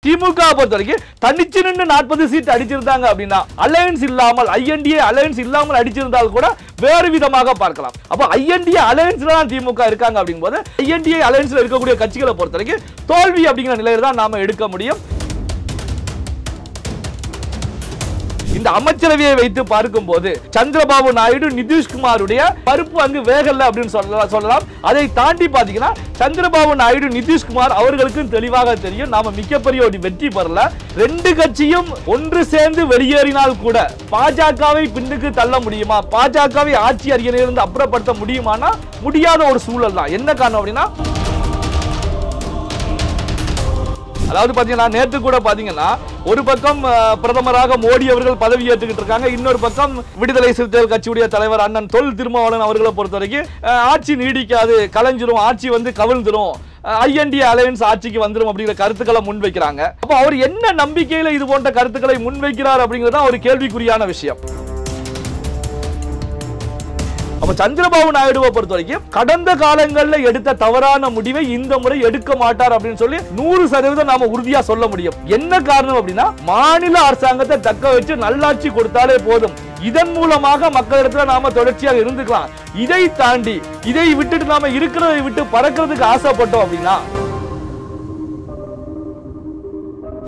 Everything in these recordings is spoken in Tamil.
திமுக பொறுத்தவரைக்கும் தனிச்சு நின்று 40 சீட் அடிச்சிருந்தாங்க அப்படின்னா அலையன்ஸ் இல்லாமல் ஐஎன்டிஏ அலையன்ஸ் இல்லாமல் அடிச்சிருந்தால் கூட வேறு விதமாக பார்க்கலாம். அப்ப ஐஎன்டிஏ அலையன்ஸ்ல தான் திமுக இருக்காங்க அப்படிங்கும்போது ஐஎன்டிஏ அலையன்ஸ்ல இருக்கக்கூடிய கட்சிகளை பொறுத்தவரைக்கும் தோல்வி அப்படிங்கிற நிலையில தான் நாம எடுக்க முடியும். இந்த அமைச்சரவையை வைத்து பார்க்கும்போது சந்திரபாபு நாயுடு நிதிஷ்குமாருடைய பருப்பு அங்கு வேகல்ல அப்படின்னு சொல்லலாம். அதை தாண்டி பாத்தீங்கன்னா சந்திரபாபு நாயுடு நிதிஷ்குமார் அவர்களுக்கும் தெளிவாக தெரியும் நாம மிகப்பெரிய ஒரு வெற்றி பெறல. ரெண்டு கட்சியும் ஒன்று சேர்ந்து வெளியேறினால் கூட பாஜகவை பின்னுக்கு தள்ள முடியுமா, பாஜகவை ஆட்சி அருகிலிருந்து அப்புறப்படுத்த முடியுமானா முடியாத ஒரு சூழல் தான். என்ன காரணம் அப்படின்னா அதாவது பாத்தீங்கன்னா நேற்று கூட பாத்தீங்கன்னா ஒரு பக்கம் பிரதமராக மோடி அவர்கள் பதவி ஏற்றுக்கிட்டு இருக்காங்க, இன்னொரு பக்கம் விடுதலை சிறுத்தைகள் கட்சியுடைய தலைவர் அண்ணன் தொல் திருமாவளவன் அவர்களை பொறுத்த வரைக்கும் ஆட்சி நீடிக்காது, கலைஞ்சிரும், ஆட்சி வந்து கவிழ்ந்துரும், ஐஎன்டிஏ அலையன்ஸ் ஆட்சிக்கு வந்துரும் அப்படிங்கிற கருத்துக்களை முன்வைக்கிறாங்க. அப்ப அவர் என்ன நம்பிக்கையில இது போன்ற கருத்துக்களை முன்வைக்கிறார் அப்படிங்கிறது ஒரு கேள்விக்குறியான விஷயம். அப்ப சந்திரபாபு நாயுடுவை பொறுத்த வரைக்கும் கடந்த காலங்களில் எடுத்த தவறான முடிவை இந்த முறை எடுக்க மாட்டார் அப்படின்னு சொல்லி 100% நாம உறுதியா சொல்ல முடியும். என்ன காரணம் அப்படின்னா மாநில அரசாங்கத்தை தக்க வச்சு நல்லாட்சி கொடுத்தாலே போதும், இதன் மூலமாக மக்களிடத்துல நாம தொடர்ச்சியாக இருந்துக்கலாம். இதை தாண்டி இதை விட்டுட்டு நாம இருக்கிறதை விட்டு பறக்கிறதுக்கு ஆசைப்பட்டோம் அப்படின்னா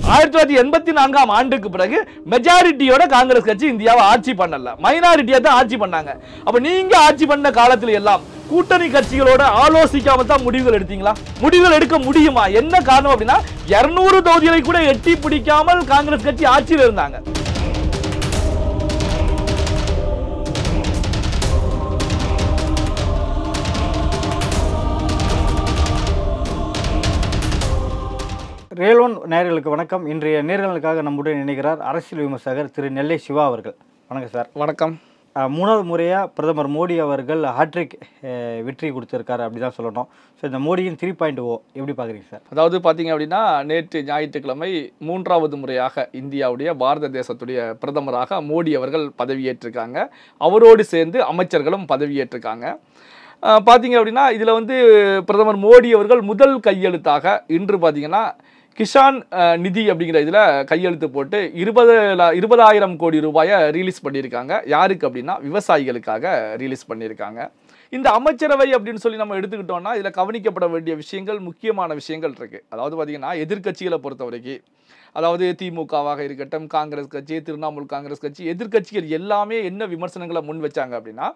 1984ஆம் ஆண்டுக்கு பிறகு மெஜாரிட்டியோட காங்கிரஸ் கட்சி இந்தியாவை ஆட்சி பண்ணல, மைனாரிட்டியா தான் ஆட்சி பண்ணாங்க. அப்ப நீங்க ஆட்சி பண்ண காலத்துல எல்லாம் கூட்டணி கட்சிகளோட ஆலோசிக்காம தான் முடிவுகள் எடுத்தீங்களா? முடிவுகள் எடுக்க முடியுமா? என்ன காரணம் அப்படின்னா 200 தொகுதிகளை கூட எட்டி பிடிக்காமல் காங்கிரஸ் கட்சி ஆட்சியில் இருந்தாங்க. ரியல் ஒன் நேயர்களுக்கு வணக்கம். இன்றைய நேர்களுக்காக நம்முடன் இணைகிறார் அரசியல் விமர்சகர் திரு நெல்லை சிவா அவர்கள். வணக்கம் சார். வணக்கம். 3வது முறையாக பிரதமர் மோடி அவர்கள் ஹாட்ரிக் வெற்றி கொடுத்துருக்காரு அப்படி தான் சொல்லணும். ஸோ இந்த மோடியின் 3.0 எப்படி பார்க்குறீங்க சார்? அதாவது பார்த்தீங்க அப்படின்னா நேற்று ஞாயிற்றுக்கிழமை 3வது முறையாக இந்தியாவுடைய பாரத தேசத்துடைய பிரதமராக மோடி அவர்கள் பதவியேற்றிருக்காங்க. அவரோடு சேர்ந்து அமைச்சர்களும் பதவியேற்றிருக்காங்க. பார்த்தீங்க அப்படின்னா இதில் வந்து பிரதமர் மோடி அவர்கள் முதல் கையெழுத்தாக இன்று பார்த்தீங்கன்னா கிஷான் நிதி அப்படிங்கிற இதில் கையெழுத்து போட்டு 20,000 கோடி ரூபாயை ரிலீஸ் பண்ணியிருக்காங்க. யாருக்கு அப்படின்னா விவசாயிகளுக்காக ரிலீஸ் பண்ணியிருக்காங்க. இந்த அமைச்சரவை அப்படின்னு சொல்லி நம்ம எடுத்துக்கிட்டோம்னா இதில் கவனிக்கப்பட வேண்டிய விஷயங்கள், முக்கியமான விஷயங்கள் இருக்குது. அதாவது பார்த்திங்கன்னா எதிர்கட்சிகளை பொறுத்த வரைக்கும், அதாவது திமுகவாக இருக்கட்டும், காங்கிரஸ் கட்சி, திரிணாமுல் காங்கிரஸ் கட்சி, எதிர்கட்சிகள் எல்லாமே என்ன விமர்சனங்களை முன் வச்சாங்க அப்படின்னா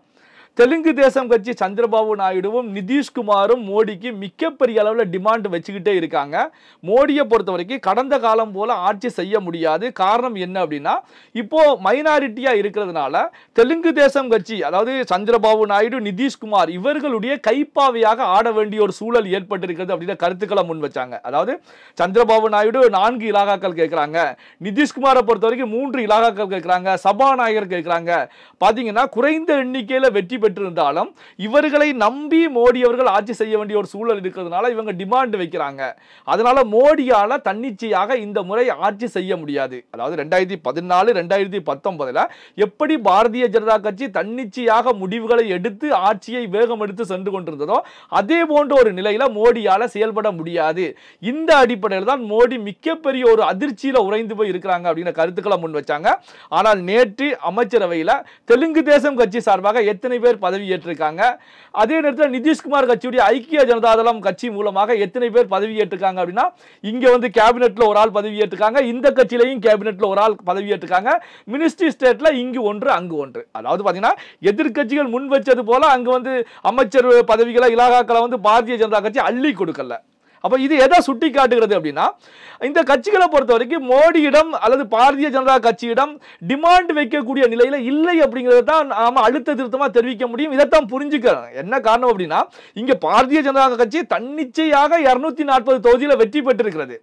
தெலுங்கு தேசம் கட்சி சந்திரபாபு நாயுடுவும் நிதிஷ்குமாரும் மோடிக்கு மிகப்பெரிய அளவில் டிமாண்ட் வச்சுக்கிட்டே இருக்காங்க. மோடியை பொறுத்த வரைக்கும் கடந்த காலம் போல ஆட்சி செய்ய முடியாது. காரணம் என்ன அப்படின்னா இப்போ மைனாரிட்டியாக இருக்கிறதுனால தெலுங்கு தேசம் கட்சி, அதாவது சந்திரபாபு நாயுடு, நிதிஷ்குமார் இவர்களுடைய கைப்பாவையாக ஆட வேண்டிய ஒரு சூழல் ஏற்பட்டிருக்கிறது அப்படின்ற கருத்துக்களை முன் வச்சாங்க. அதாவது சந்திரபாபு நாயுடு 4 இலாகாக்கள் கேட்குறாங்க, நிதிஷ்குமாரை பொறுத்த வரைக்கும் 3 இலாகாக்கள் கேட்குறாங்க, சபாநாயகர் கேட்குறாங்க. பார்த்தீங்கன்னா குறைந்த எண்ணிக்கையில் வெற்றி பெற்றிருந்தாலும் இவர்களை நம்பி மோடி அவர்கள் ஆட்சி செய்ய வேண்டிய ஒரு சூழல் இருக்கிறதுனால இவங்க டிமாண்ட் வைக்கிறாங்க. அதனால மோடியால தன்னிச்சையாக இந்த முறை ஆட்சி செய்ய முடியாது. அதாவது 2014, 2019 எப்படி பாரதிய ஜனதா கட்சி தன்னிச்சையாக முடிவுகளை எடுத்து ஆட்சியை வேகம் எடுத்து சென்று கொண்டிருந்ததோ அதே போன்ற ஒரு நிலையில மோடியால செயல்பட முடியாது. இந்த அடிப்படையில் தான் மோடி மிகப்பெரிய ஒரு அதிர்ச்சியில உறைந்து போய் இருக்கிறாங்க அப்படிங்கிற கருத்துக்களை முன் வச்சாங்க. ஆனால் நேற்று அமைச்சரவையில் தெலுங்கு தேசம் கட்சி சார்பாக எத்தனை பேர் பதவி ஏற்றிருக்காங்க, அதே நேரத்தில் நிதிஷ்குமார் கட்சியுடைய ஐக்கிய ஜனதா தளம் கட்சி மூலமாக எத்தனை பேர் பதவி ஏற்றிருக்காங்க அப்படின்னா இங்க வந்து கேபினெட்ல ஒரு ஆள் பதவி ஏற்றிருக்காங்க, இந்த கட்சியிலையும் கேபினெட்ல ஒரு ஆள் பதவி ஏற்றிருக்காங்க, மினிஸ்ட்ரி ஸ்டேட்ல இங்கு ஒன்று அங்கு ஒன்று. அதாவது பாத்தீங்கன்னா எதிர்கட்சிகள் முன் வச்சது போல அங்க வந்து அமைச்சர் பதவிகளை இலாகாக்களை வந்து பாரதிய ஜனதா கட்சி அள்ளி கொடுக்கல. அப்ப இது எதை சுட்டி காட்டுகிறது அப்படின்னா இந்த கட்சிகளை பொறுத்த வரைக்கும் மோடியிடம் அல்லது பாரதிய ஜனதா கட்சியிடம் டிமாண்ட் வைக்கக்கூடிய நிலையில இல்லை அப்படிங்கிறத தான் நாம அழுத்த திருத்தமா தெரிவிக்க முடியும். இதைத்தான் புரிஞ்சுக்கிறோம். என்ன காரணம் அப்படின்னா இங்க பாரதிய ஜனதா கட்சி தன்னிச்சையாக 240 தொகுதியில வெற்றி பெற்றிருக்கிறது.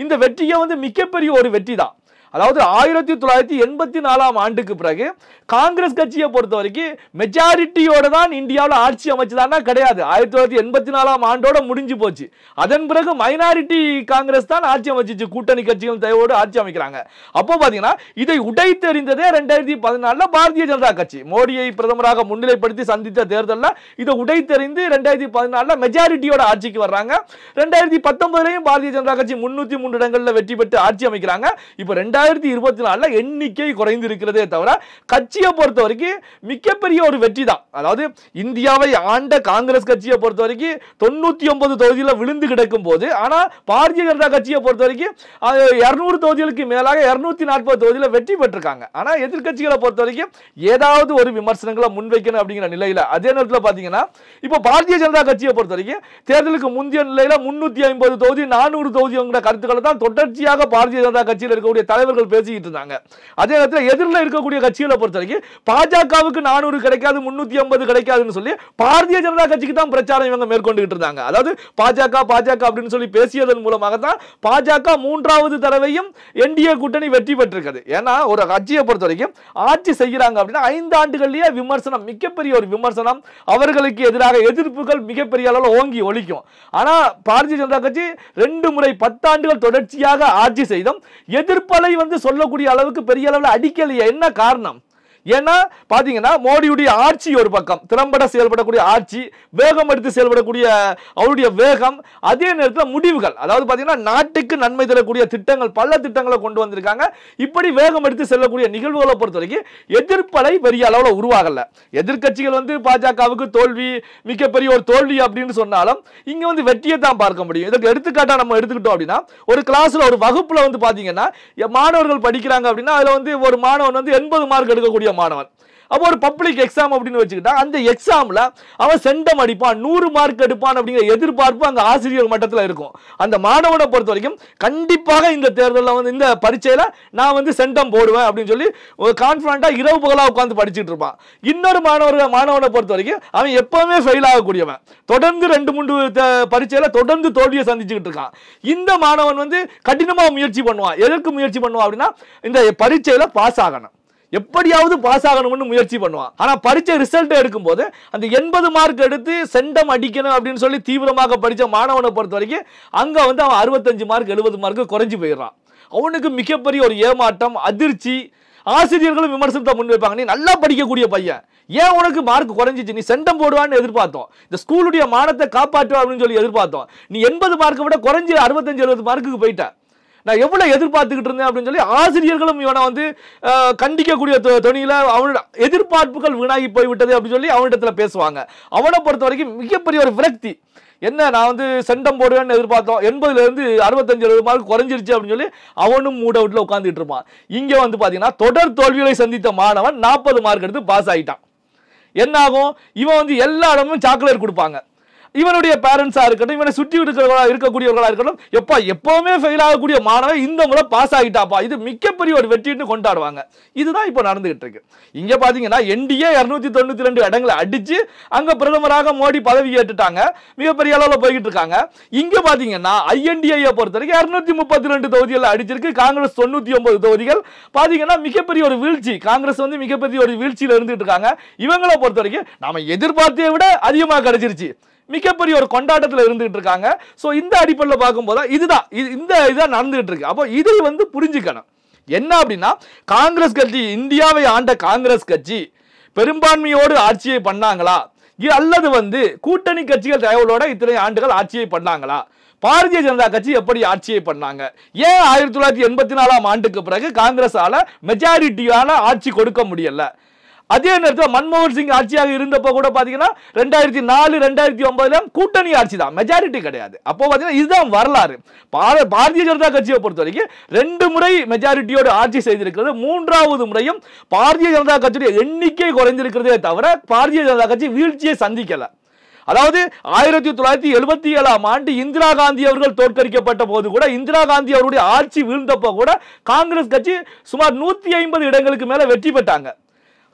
இந்த வெற்றியை வந்து மிகப்பெரிய ஒரு வெற்றி தான். அதாவது 1984ஆம் ஆண்டுக்கு பிறகு காங்கிரஸ் கட்சியை பொறுத்த வரைக்கும் மெஜாரிட்டியோட தான் இந்தியாவில் ஆட்சி அமைச்சதானா கிடையாது. 1984ஆம் ஆண்டோட முடிஞ்சு போச்சு. அதன் பிறகு மைனாரிட்டி காங்கிரஸ் தான் ஆட்சி அமைச்சிச்சு, கூட்டணி கட்சிகள் தேவையோடு ஆட்சி அமைக்கிறாங்க. அப்போ பாத்தீங்கன்னா இதை உடைத்தெறிந்ததே 2014 பாரதிய ஜனதா கட்சி மோடியை பிரதமராக முன்னிலைப்படுத்தி சந்தித்த தேர்தலில் இதை உடைத்தெறிந்து 2014 மெஜாரிட்டியோட ஆட்சிக்கு வர்றாங்க. 2019 பாரதிய ஜனதா கட்சி 303 இடங்களில் வெற்றி பெற்று ஆட்சி அமைக்கிறாங்க. இப்போ 2024 எண்ணிக்கை குறைந்து இருக்கிறதே தவிர கட்சியை பொறுத்த வரைக்கும் மிகப்பெரிய ஒரு வெற்றி தான். அதாவது இந்தியாவை ஆண்ட காங்கிரஸ் கட்சியை பொறுத்த வரைக்கும் 99 தொகுதியில் விழுந்து கிடக்கும் போது, ஆனா பாரதிய ஜனதா கட்சியை பொறுத்த வரைக்கும் 200 தொகுதிகளுக்கு மேலாக 240 தொகுதியில் வெற்றி பெற்றிருக்காங்க. ஆனா எதிர்கட்சிகளை பொறுத்த வரைக்கும் ஏதாவது ஒரு விமர்சனங்களை முன்வைக்கணும் அப்படிங்கிற நிலையில, அதே நேரத்தில் பாத்தீங்கன்னா இப்போ பாரதிய ஜனதா கட்சியை பொறுத்த வரைக்கும் தேர்தலுக்கு முந்தைய நிலையில 350 தொகுதி 400 தொகுதிங்கிற கருத்துக்களை தான் தொடர்ச்சியாக பாரதிய ஜனதா கட்சியில் இருக்கக்கூடிய தலைவர்கள் பேசிக்கிட்டு இருந்தாங்க. அதே நேரத்தில் எதிரில் இருக்கக்கூடிய கட்சிகளை பொறுத்த வரைக்கும் பாஜகவுக்கு 400 கிடைக்காது 350 கிடைக்காதுன்னு சொல்லி பாரதிய ஜனதா கட்சிக்கு தான் பிரச்சாரம் இவங்க மேற்கொண்டுகிட்டு இருந்தாங்க. அதாவது பாஜக அப்படின்னு சொல்லி பேசியதன் மூலமாக தான் பாஜக 3வது தடவையும் என்டிஏ கூட்டணி வெற்றி பெற்றிருக்கிறது. ஏன்னா ஒரு கட்சியை பொறுத்த வரைக்கும் ஆட்சி செய்கிறாங்க அப்படின்னா 5 ஆண்டுகளிலேயே விமர்சனம், மிகப்பெரிய ஒரு விமர்சனம், அவர்களுக்கு எதிராக எதிர்ப்புகள் மிகப்பெரிய அளவில் ஓங்கி ஒலிக்கும். ஆனா பாரதிய ஜனதா கட்சி 2 முறை 10 ஆண்டுகள் தொடர்ச்சியாக ஆட்சி செய்தும் எதிர்ப்பலை சொல்லக்கூடிய அளவுக்கு பெரிய அளவில் அடிக்கலையே. என்ன காரணம்? ஏன்னா பாத்தீங்கன்னா மோடியுடைய ஆட்சி ஒரு பக்கம் திறம்பட செயல்படக்கூடிய ஆட்சி, வேகம் எடுத்து செயல்படக்கூடிய அவருடைய வேகம், அதே நேரத்தில் முடிவுகள், அதாவது பாத்தீங்கன்னா நாட்டுக்கு நன்மை தரக்கூடிய திட்டங்கள், பல திட்டங்களை கொண்டு வந்திருக்காங்க. இப்படி வேகம் எடுத்து செல்லக்கூடிய நிகழ்வுகளை பொறுத்த வரைக்கும் எதிர்ப்பலை பெரிய அளவில் உருவாகல. எதிர்கட்சிகள் பாஜகவுக்கு தோல்வி, மிகப்பெரிய ஒரு தோல்வி அப்படின்னு சொன்னாலும் இங்க வெற்றியை தான் பார்க்க முடியும். இதற்கு எடுத்துக்காட்டா நம்ம எடுத்துக்கிட்டோம் அப்படின்னா, ஒரு கிளாஸ்ல ஒரு வகுப்புல பாத்தீங்கன்னா மாணவர்கள் படிக்கிறாங்க அப்படின்னா அதுல ஒரு மாணவன் 80 மார்க் எடுக்கக்கூடிய மாணவன். அப்போ ஒரு பப்ளிக் எக்ஸாம் அப்படின்னு வச்சுக்கிட்டா அந்த எக்ஸாம்ல அவன் செண்டம் அடிப்பான், 100 மார்க் எடுப்பான் அப்படிங்கிற எதிர்பார்ப்பு அங்க ஆசிரியர் மட்டத்தில் இருக்கும். அந்த மாணவனை பொறுத்த வரைக்கும் கண்டிப்பாக இந்த தேர்தலில் இந்த பரீட்சையில நான் செண்டம் போடுவேன் அப்படின்னு சொல்லி ஒரு கான்ஃபிடண்டா இரவு பகலா உட்கார்ந்து படிச்சுட்டு இருப்பான். இன்னொரு மாணவனை பொறுத்த வரைக்கும் அவன் எப்பவுமே ஃபெயில் ஆகக்கூடியவன், தொடர்ந்து 2-3 பரீட்சையில தொடர்ந்து தோல்வியை சந்திச்சுக்கிட்டு இருக்கான். இந்த மாணவன் கடினமா முயற்சி பண்ணுவான். எதற்கு முயற்சி பண்ணுவான் அப்படின்னா இந்த பரீட்சையில பாஸ் ஆகணும், எப்படியாவது பாஸ் ஆகணும்னு முயற்சி பண்ணுவான். ஆனா பரீட்சை ரிசல்ட் எடுக்கும்போது அந்த 80 மார்க் எடுத்து செண்டம் அடிக்கணும் அப்படின்னு சொல்லி தீவிரமாக படிச்ச மாணவனை பொறுத்த வரைக்கும் அங்க அவன் 65 மார்க் 70 மார்க் குறைஞ்சு போயிடுறான். அவனுக்கு மிகப்பெரிய ஒரு ஏமாற்றம், அதிர்ச்சி. ஆசிரியர்களும் விமர்சனத்தை முன்வைப்பாங்க, நீ நல்லா படிக்கக்கூடிய பையன், ஏன் உனக்கு மார்க் குறைஞ்சிச்சு, நீ செண்டம் போடுவான்னு எதிர்பார்த்தோம், இந்த ஸ்கூலுடைய மானத்தை காப்பாற்றுவா அப்படின்னு சொல்லி எதிர்பார்த்தோம், நீ 80 மார்க்கை விட குறைஞ்சு 65-70 மார்க்குக்கு போயிட்ட, நான் எவ்வளவு எதிர்பார்த்துக்கிட்டு இருந்தேன் அப்படின்னு சொல்லி ஆசிரியர்களும் இவனை கண்டிக்கக்கூடிய தொனியில அவனோட எதிர்பார்ப்புகள் வீணாகி போய்விட்டது அப்படின்னு சொல்லி அவனிடத்துல பேசுவாங்க. அவனை பொறுத்த வரைக்கும் மிகப்பெரிய ஒரு விரக்தி. என்ன நான் செண்டம் போடுவேன்னு எதிர்பார்த்தோம், 80ல இருந்து 65-70 மார்க் குறைஞ்சிருச்சு அப்படின்னு சொல்லி அவனும் மூட் அவுட்ல உட்கார்ந்துட்டு இருப்பான். இங்க பாத்தீங்கன்னா தொடர் தோல்விகளை சந்தித்த மாணவன் 40 மார்க் எடுத்து பாஸ் ஆயிட்டான். என்ன ஆகும்? இவன் எல்லா இடமும் சாக்லேட் கொடுப்பாங்க. இவனுடைய பேரண்ட்ஸா இருக்கட்டும், இவனை சுற்றி இருக்கக்கூடியவர்களா இருக்கட்டும், எப்பவுமே ஃபெயில் ஆகக்கூடிய மாணவன் இந்த முறை பாஸ் ஆகிட்டாப்பா, இது மிகப்பெரிய ஒரு வெற்றின்னு கொண்டாடுவாங்க. இதுதான் இப்போ நடந்துகிட்டு இருக்கு. இங்க பாத்தீங்கன்னா என்டிஏ 292 இடங்களை அடிச்சு அங்க பிரதமராக மோடி பதவி ஏற்றுட்டாங்க, மிகப்பெரிய அளவில் போய்கிட்டு இருக்காங்க. இங்க பாத்தீங்கன்னா ஐஎன்டிஏ பொறுத்த வரைக்கும் 232 தொகுதிகள் அடிச்சிருக்கு, காங்கிரஸ் 99 தொகுதிகள். பாத்தீங்கன்னா மிகப்பெரிய ஒரு வீழ்ச்சி, காங்கிரஸ் மிகப்பெரிய ஒரு வீழ்ச்சியில இருந்துட்டு இருக்காங்க. இவங்களை பொறுத்த வரைக்கும் நாம எதிர்பார்த்ததை விட அதிகமாக கிடைச்சிருச்சு, மிகப்பெரிய ஒரு கொண்டாட்டத்தில் இருந்துகிட்டு இருக்காங்க. சோ இந்த அடிப்படையில் பார்க்கும்போது இதுதான் நடந்துகிட்டு இருக்கு. அப்போ இதை புரிஞ்சுக்கணும். என்ன அப்படின்னா காங்கிரஸ் கட்சி, இந்தியாவை ஆண்ட காங்கிரஸ் கட்சி பெரும்பான்மையோடு ஆட்சியை பண்ணாங்களா, அல்லது கூட்டணி கட்சிகள் தயவுகளோட இத்தனை ஆண்டுகள் ஆட்சியை பண்ணாங்களா? பாரதிய ஜனதா கட்சி எப்படி ஆட்சியை பண்ணாங்க? ஏன் 1984ஆம் ஆண்டுக்கு பிறகு காங்கிரஸால மெஜாரிட்டியான ஆட்சி கொடுக்க முடியல? அதே நேரத்தில் மன்மோகன் சிங் ஆட்சியாக இருந்தப்போ கூட பாத்தீங்கன்னா 2004 2009 கூட்டணி ஆட்சி தான், மெஜாரிட்டி கிடையாது. அப்போ பாத்தீங்கன்னா இதுதான் வரலாறு. பாரதிய ஜனதா கட்சியை பொறுத்த வரைக்கும் 2 முறை மெஜாரிட்டியோடு ஆட்சி செய்திருக்கிறது. 3வது முறையும் பாரதிய ஜனதா கட்சியுடைய எண்ணிக்கை குறைந்திருக்கிறதே தவிர பாரதிய ஜனதா கட்சி வீழ்ச்சியை சந்திக்கல. அதாவது 1977ஆம் ஆண்டு இந்திரா காந்தி அவர்கள் தோற்கடிக்கப்பட்ட போது கூட, இந்திரா காந்தி அவருடைய ஆட்சி வீழ்ந்தப்போ கூட காங்கிரஸ் கட்சி சுமார் 150 இடங்களுக்கு மேல வெற்றி பெற்றாங்க.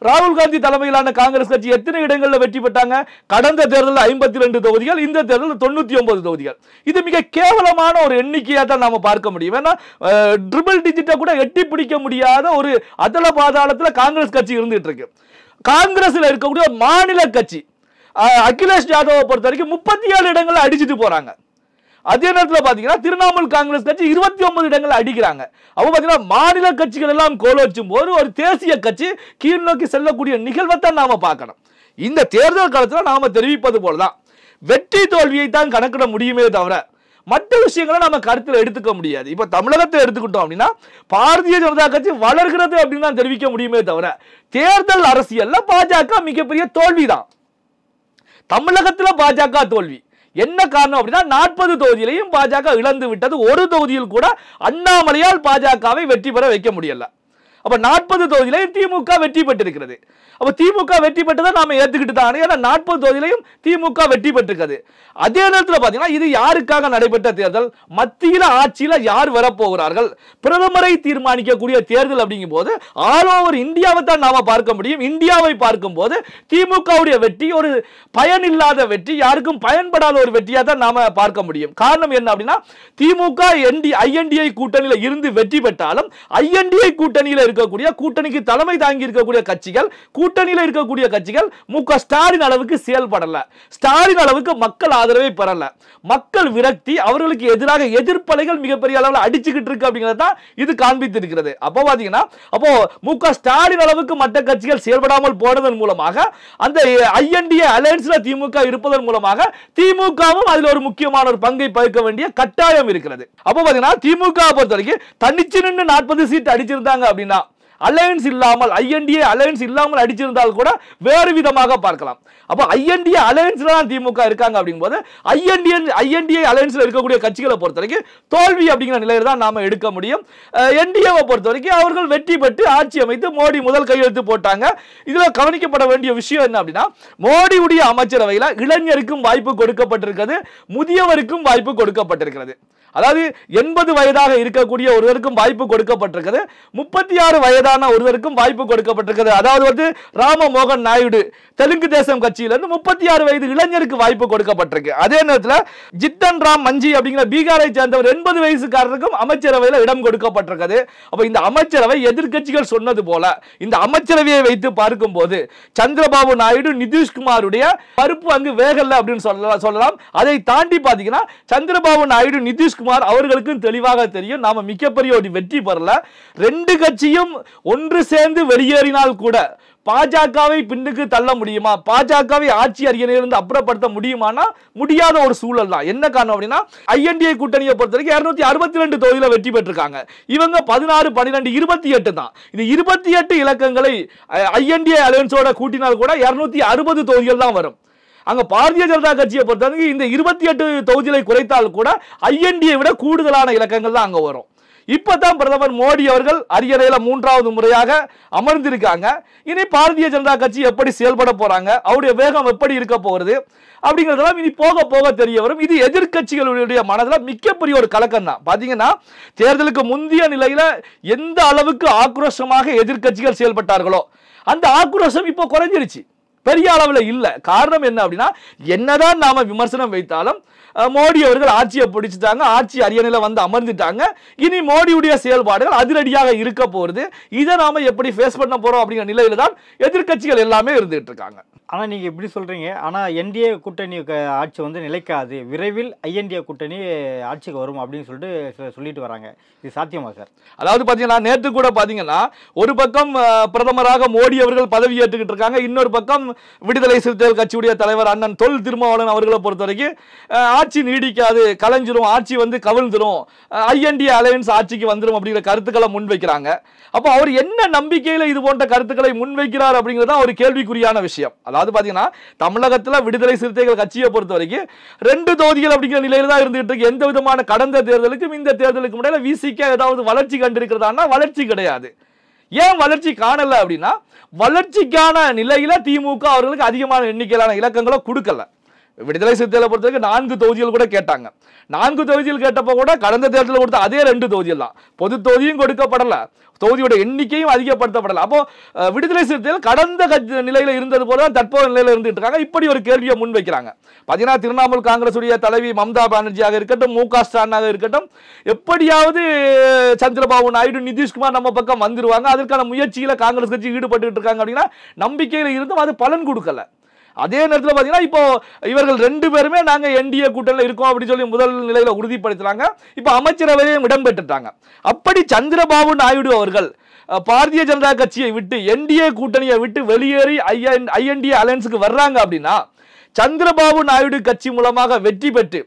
ராகுல் காந்தி தலைமையிலான காங்கிரஸ் கட்சி எத்தனை இடங்களில் வெற்றி பெற்றாங்க? கடந்த தேர்தலில் 52 தொகுதிகள், இந்த தேர்தலில் 99 தொகுதிகள். இது மிக கேவலமான ஒரு எண்ணிக்கையாக தான் நாம பார்க்க முடியும். ஏன்னா ட்ரிபிள் டிஜிட்டை கூட எட்டி பிடிக்க முடியாத ஒரு அதல பாதாளத்தில் காங்கிரஸ் கட்சி இருந்துட்டு இருக்கு. காங்கிரஸ்ல இருக்கக்கூடிய ஒரு மாநில கட்சி அகிலேஷ் யாதவை பொறுத்த வரைக்கும் 37 இடங்கள்ல அடிச்சுட்டு போறாங்க. அதே நேரத்தில் பாத்தீங்கன்னா திரிணாமுல் காங்கிரஸ் கட்சி 29 இடங்கள் அடிக்கிறாங்க. அப்போ பாத்தீங்கன்னா மாநில கட்சிகள் எல்லாம் கோலோச்சும் போது ஒரு தேசிய கட்சி கீழ் நோக்கி செல்லக்கூடிய நிகழ்வை தான் நாம பார்க்கணும். இந்த தேர்தல் காலத்தில் நாம தெரிவிப்பது போலதான் வெற்றி தோல்வியை தான் கணக்கிட முடியுமே தவிர மற்ற விஷயங்களை நம்ம கருத்தில் எடுத்துக்க முடியாது. இப்ப தமிழகத்தை எடுத்துக்கிட்டோம் அப்படின்னா பாரதிய ஜனதா கட்சி வளர்கிறது அப்படின்னு தான் தெரிவிக்க முடியுமே தவிர தேர்தல் அரசியல்ல பாஜக மிகப்பெரிய தோல்விதான். தமிழகத்தில் பாஜக தோல்வி. என்ன காரணம் அப்படின்னா 40 தொகுதியிலையும் பாஜக இழந்து விட்டது. ஒரு தொகுதியில் கூட அண்ணாமலையால் பாஜகவை வெற்றி பெற வைக்க முடியல. அப்ப 40 தொகுதியிலையும் திமுக வெற்றி பெற்றிருக்கிறது. அப்ப திமுக வெற்றி பெற்றதை நாம ஏத்துக்கிட்டு தான். ஏன்னா 40 தொகுதியிலையும் திமுக வெற்றி பெற்றிருக்கிறது. அதே நேரத்தில் பாத்தீங்கன்னா இது யாருக்காக நடைபெற்ற தேர்தல்? மத்தியில ஆட்சியில யார் வரப்போகிறார்கள், பிரதமரை தீர்மானிக்கக்கூடிய தேர்தல். அப்படிங்கும் போது ஆல் ஓவர் இந்தியாவை தான் நாம பார்க்க முடியும். இந்தியாவை பார்க்கும் போது திமுகவுடைய வெற்றி ஒரு பயனில்லாத வெற்றி, யாருக்கும் பயன்படாத ஒரு வெற்றியா தான் நாம பார்க்க முடியும். காரணம் என்ன அப்படின்னா திமுக ஐஎன்டிஐ கூட்டணியில இருந்து வெற்றி பெற்றாலும் ஐஎன்டிஐ கூட்டணியில இருக்கக்கூடிய கூட்டணிக்கு தலைமை தாங்கி இருக்கக்கூடிய கட்சிகள், கூட்டணியில் இருக்கக்கூடிய கட்சிகள் மு.க. ஸ்டாலின் அளவுக்கு செயல்படல, ஸ்டாலின் அளவுக்கு மக்கள் ஆதரவை பெறல. மக்கள் விரக்தி, அவர்களுக்கு எதிராக எதிர்ப்பலைகள் மிகப்பெரிய அளவில் அடிச்சுக்கிட்டு இருக்கு அப்படிங்கிறத இது காண்பித்திருக்கிறது. அப்போ பாத்தீங்கன்னா மு.க. ஸ்டாலின் அளவுக்கு மற்ற கட்சிகள் செயல்படாமல் போனதன் மூலமாக அந்த ஐஎன்டிஏ அலையன்ஸ்ல திமுக இருப்பதன் மூலமாக திமுகவும் அதில் ஒரு முக்கியமான ஒரு பங்கை பகிர்க்க வேண்டிய கட்டாயம் இருக்கிறது. அப்போ பாத்தீங்கன்னா திமுக பொறுத்த வரைக்கும் தனிச்சு நின்று 40 சீட் அடிச்சிருந்தாங்க அப்படின்னா அலையன்ஸ் இல்லாமல் ஐஎன்டிஏ அலையன்ஸ் இல்லாமல் அடிச்சிருந்தால் கூட வேறு விதமாக பார்க்கலாம். அப்போ ஐஎன்டிஏ அலையன்ஸ்ல தான் திமுக இருக்காங்க அப்படிங்கும்போது ஐஎன்டிஏ அலையன்ஸ்ல இருக்கக்கூடிய கட்சிகளை பொறுத்த வரைக்கும் தோல்வி அப்படிங்கிற நிலையில தான் நாம எடுக்க முடியும். என்டிஏவை பொறுத்த வரைக்கும் அவர்கள் வெற்றி பெற்று ஆட்சி அமைத்து மோடி முதல் கையெழுத்து போட்டாங்க. இதுல கவனிக்கப்பட வேண்டிய விஷயம் என்ன அப்படின்னா மோடியுடைய அமைச்சரவையில் இளைஞருக்கும் வாய்ப்பு கொடுக்கப்பட்டிருக்கிறது, முதியவருக்கும் வாய்ப்பு கொடுக்கப்பட்டிருக்கிறது. அதாவது 80 வயதாக இருக்கக்கூடிய ஒருவருக்கும் வாய்ப்பு கொடுக்கப்பட்டிருக்கிறது, 36 வயதான ஒருவருக்கும் வாய்ப்பு கொடுக்கப்பட்டிருக்கிறது. அதாவது ராம மோகன் நாயுடு தெலுங்கு தேசம் கட்சியிலிருந்து 36 வயது இளைஞருக்கு வாய்ப்பு கொடுக்கப்பட்டிருக்கு. அதே நேரத்தில் ஜித்தன் ராம் மஞ்சி அப்படிங்கிற பீகாரை சேர்ந்தவர் 80 வயசுக்காரருக்கும் அமைச்சரவையில் இடம் கொடுக்கப்பட்டிருக்கிறது. அப்ப இந்த அமைச்சரவை எதிர்க்கட்சிகள் சொன்னது போல இந்த அமைச்சரவையை வைத்து பார்க்கும் போது சந்திரபாபு நாயுடு நிதிஷ்குமாருடைய பருப்பு அங்கு வேகல்ல அப்படின்னு சொல்லலாம். அதை தாண்டி பாத்தீங்கன்னா சந்திரபாபு நாயுடு நிதிஷ்குமார் அவர்களுக்கும் தெளிவாக தெரியும் நாம மிகப்பெரிய ஒரு வெற்றி பெறல. ரெண்டு கட்சியும் ஒன்று சேர்ந்து வெளியேறினால் கூட பாஜகவை பின்னுக்கு தள்ள முடியுமா, பாஜகவை ஆட்சி அரியணையிலிருந்து அப்புறப்படுத்த முடியுமானா முடியாத ஒரு சூழல் தான். என்ன காரணம் அப்படின்னா ஐஎன்டிஏ கூட்டணியை பொறுத்த வரைக்கும் 262 தொகுதியில வெற்றி பெற்றிருக்காங்க. இவங்க 16, 12, 28 தான். இது 28 இலக்கங்களை ஐஎன்டிஏ அலையன்ஸோட கூட்டினால் கூட 260 தொகுதிகள் தான் வரும். அங்க பாரதிய ஜனதா கட்சியை பொறுத்தவரைக்கும் இந்த 28 தொகுதிகளை குறைத்தால் கூட ஐஎன்டியை விட கூடுதலான இலக்கங்கள் தான் அங்க வரும். இப்பதான் பிரதமர் மோடி அவர்கள் அரியணையில 3வது முறையாக அமர்ந்திருக்காங்க. இனி பாரதிய ஜனதா கட்சி எப்படி செயல்பட போறாங்க, அவருடைய வேகம் எப்படி இருக்க போகிறது அப்படிங்கிறதெல்லாம் இனி போக போக தெரிய வரும். இது எதிர்க்கட்சிகளுடைய மனதில் மிகப்பெரிய ஒரு கலக்கம் தான். பாத்தீங்கன்னா தேர்தலுக்கு முந்தைய நிலையில எந்த அளவுக்கு ஆக்ரோஷமாக எதிர்க்கட்சிகள் செயல்பட்டார்களோ அந்த ஆக்ரோஷம் இப்போ குறைஞ்சிருச்சு, பெரிய அளவில் இல்ல. காரணம் என்ன அப்படின்னா என்னதான் நாம விமர்சனம் வைத்தாலும் மோடி அவர்கள் ஆட்சியை பிடிச்சிட்டாங்க, ஆட்சி அரியணையில வந்து அமர்ந்துட்டாங்க. இனி மோடியுடைய செயல்பாடுகள் அதிரடியாக இருக்க போறது. இதை நாம எப்படி ஃபேஸ் பண்ண போறோம் அப்படிங்கிற நிலையில தான் எதிர்க்கட்சிகள் எல்லாமே இருந்துட்டு இருக்காங்க. ஆனால் நீங்கள் எப்படி சொல்கிறீங்க, ஆனால் என்டிஏ கூட்டணி ஆட்சி வந்து நிலைக்காது, விரைவில் ஐஎன்டிஏ கூட்டணி ஆட்சிக்கு வரும் அப்படின்னு சொல்லிட்டு வராங்க. இது சாத்தியமா சார்? அதாவது பார்த்தீங்கன்னா நேற்று கூட பார்த்தீங்கன்னா ஒரு பக்கம் பிரதமராக மோடி அவர்கள் பதவி ஏற்றுக்கிட்டு இருக்காங்க, இன்னொரு பக்கம் விடுதலை சிறுத்தைகள் கட்சியுடைய தலைவர் அண்ணன் தொல் திருமாவளவன் அவர்களை பொறுத்த வரைக்கும் ஆட்சி நீடிக்காது, கலைஞ்சிரும், ஆட்சி வந்து கவிழ்ந்துரும், ஐஎன்டிஏ அலையன்ஸ் ஆட்சிக்கு வந்துடும் அப்படிங்கிற கருத்துக்களை முன்வைக்கிறாங்க. அப்போ அவர் என்ன நம்பிக்கையில் இது போன்ற கருத்துக்களை முன்வைக்கிறார் அப்படிங்கிறது ஒரு கேள்விக்குறியான விஷயம். அதாவது பாத்தீங்கன்னா தமிழகத்தில் விடுதலை சிறுத்தைகள் கட்சியை பொறுத்த வரைக்கும் 2 தொகுதிகள் அப்படிங்கிற நிலையில தான் இருந்துட்டு இருக்கு. எந்த விதமான கடந்த தேர்தலுக்கும் இந்த தேர்தலுக்கு முன்னாடி விசிக ஏதாவது வளர்ச்சி கண்டிருக்கிறதா? வளர்ச்சி கிடையாது. ஏன் வளர்ச்சி காணல அப்படின்னா வளர்ச்சிக்கான நிலையில திமுக அவர்களுக்கு அதிகமான எண்ணிக்கையிலான இலக்கங்களை கொடுக்கல. விடுதலை சிறுத்தைகளை பொறுத்தவரைக்கும் 4 தொகுதிகள் கூட கேட்டாங்க. 4 தொகுதிகள் கேட்டப்போ கூட கடந்த தேர்தலில் கொடுத்த அதே 2 தொகுதிகள் தான். பொது தொகுதியும் கொடுக்கப்படல, தொகுதியோட எண்ணிக்கையும் அதிகப்படுத்தப்படல. அப்போ விடுதலை சிறுத்தைகள் கடந்த நிலையில இருந்தது போல தற்போது நிலையில இருந்துட்டு இருக்காங்க. இப்படி ஒரு கேள்வியை முன்வைக்கிறாங்க. பார்த்தீங்கன்னா திரிணாமுல் காங்கிரஸ் உடைய தலைவி மம்தா பானர்ஜியாக இருக்கட்டும், மு க ஸ்டாலினாக இருக்கட்டும், எப்படியாவது சந்திரபாபு நாயுடு, நிதிஷ்குமார் நம்ம பக்கம் வந்துருவாங்க, அதற்கான முயற்சியில காங்கிரஸ் கட்சி ஈடுபட்டு இருக்காங்க அப்படின்னா நம்பிக்கையில் இருந்தும் அது பலன் கொடுக்கல. அதே நேரத்தில் பார்த்தீங்கன்னா இப்போ இவர்கள் 2 பேருமே நாங்க என்டிஏ கூட்டணியில் இருக்கோம் அப்படின்னு சொல்லி முதல் நிலையில உறுதிப்படுத்துறாங்க. இப்போ அமைச்சரவையும் இடம்பெற்றுட்டாங்க. அப்படி சந்திரபாபு நாயுடு அவர்கள் பாரதிய ஜனதா கட்சியை விட்டு என்டிஏ கூட்டணியை விட்டு வெளியேறி ஐஎன்டிஏ அலையன்ஸுக்கு வர்றாங்க அப்படின்னா சந்திரபாபு நாயுடு கட்சி மூலமாக வெற்றி பெற்று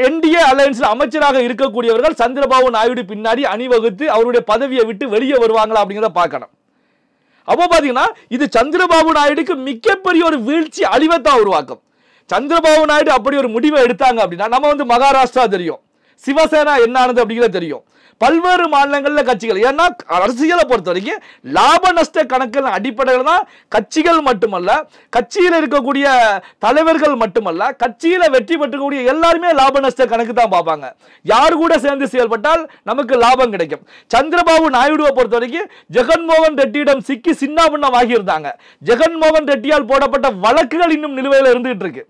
என்டிஏ அலையன்ஸில் அமைச்சராக இருக்கக்கூடியவர்கள் சந்திரபாபு நாயுடு பின்னாடி அணிவகுத்து அவருடைய பதவியை விட்டு வெளியே வருவாங்களா அப்படிங்கிறத பார்க்கணும். அப்போ பாத்தீங்கன்னா இது சந்திரபாபு நாயுடுக்கு மிகப்பெரிய ஒரு வீழ்ச்சி, அழிவைத்தான் உருவாக்கும். சந்திரபாபு நாயுடு அப்படி ஒரு முடிவை எடுத்தாங்க அப்படின்னா நம்ம வந்து மகாராஷ்டிரா தெரியும், சிவசேனா என்ன ஆனது அப்படிங்கிறது தெரியும், பல்வேறு மாநிலங்களில் கட்சிகள். ஏன்னா அரசியலை பொறுத்த வரைக்கும் லாப நஷ்ட கணக்கின் அடிப்படையில் தான் கட்சிகள் மட்டுமல்ல, கட்சியில் இருக்கக்கூடிய தலைவர்கள் மட்டுமல்ல, கட்சியில வெற்றி பெற்றக்கூடிய எல்லாருமே லாப நஷ்ட கணக்கு தான் பார்ப்பாங்க. யாரு கூட சேர்ந்து செயல்பட்டால் நமக்கு லாபம் கிடைக்கும். சந்திரபாபு நாயுடுவை பொறுத்த வரைக்கும் ஜெகன்மோகன் ரெட்டியிடம் சிக்கி சின்னாபின்னம் ஆகியிருந்தாங்க. ஜெகன்மோகன் ரெட்டியால் போடப்பட்ட வழக்குகள் இன்னும் நிலுவையில் இருந்துகிட்டு இருக்கு.